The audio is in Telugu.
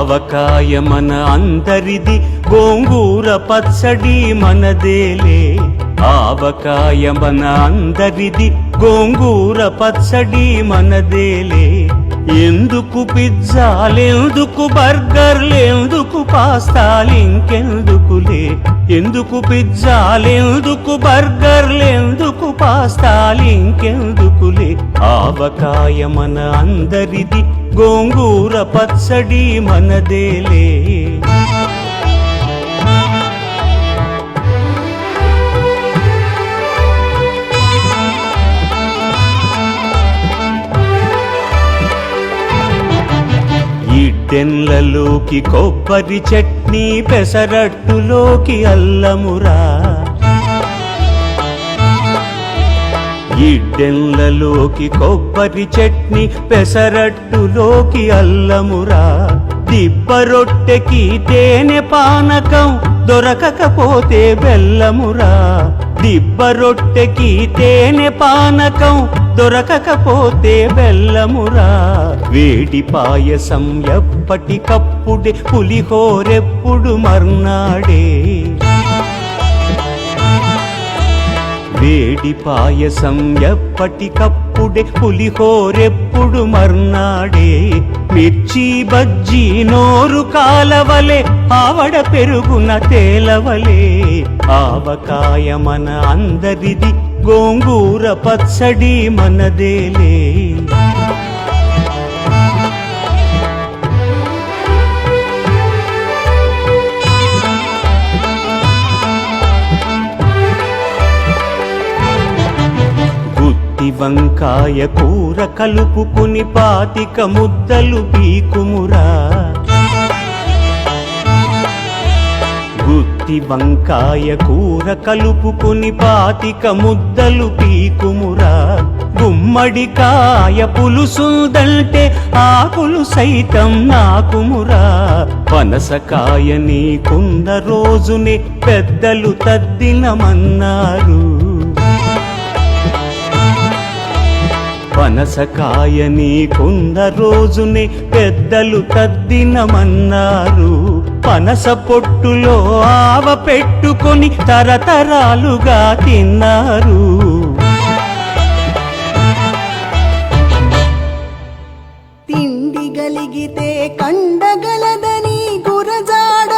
ఆవకాయ మన అందరిది, గోంగూర పచ్చడి మనదేలే. ఆవకాయ మన అందరిది, గోంగూర పచ్చడి మనదేలే. ఎందుకు పిజ్జాలెందుకు బర్గర్లెందుకు పాస్తాలింకెందుకులే. ఎందుకు పిజ్జాలెందుకు బర్గర్లెందుకు పాస్తాలింకెందుకులే. ఆవకాయ మన అందరిది, గోంగూర పచ్చడి మనదేలే. ఇడ్డెన్లలోకి కొబ్బరి చట్నీ, పెసరట్టులోకి అల్లమురా. ఇడ్డెన్లలోకి కొబ్బరి చట్నీ, పెసరట్టులోకి అల్లమురా. దిబ్బ రొట్టెకి తేనె పానకం, దొరకకపోతే బెల్లమురా. దిబ్బ రొట్టెకి తేనె పానకం, దొరకకపోతే బెల్లమురా. వేడి పాయసం ఎప్పటికప్పుడే, పులిహోరెప్పుడు మర్నాడే. వేడి పాయసం ఎప్పటికప్పుడే, పులిహోరెప్పుడు మర్నాడే. మిర్చి బజ్జీ నోరు కాలవలే, ఆవడ పెరుగున తేలవలే. ఆవకాయ మన అందరిది, గోంగూర పచ్చడి మనదేలే. గుత్తి వంకాయ కూర కలుపుకుని 25 ముద్దలు పీకుమురా. గుత్తి వంకాయ కూర కలుపుకుని 25 ముద్దలు పీకుమురా. గుమ్మడికాయ పులుసుందంటే ఆకులు సైతం నాకుమురా. పనసకాయ నీకున్న రోజునే పెద్దలు తద్దినమన్నారు. పనసకాయ నీకున్న రోజునే పెద్దలు తద్దినమన్నారు. పనస పొట్టులో ఆవ పెట్టుకొని తరతరాలుగా తిన్నారు. తిండి గలిగితే కండగలదని గురజాడ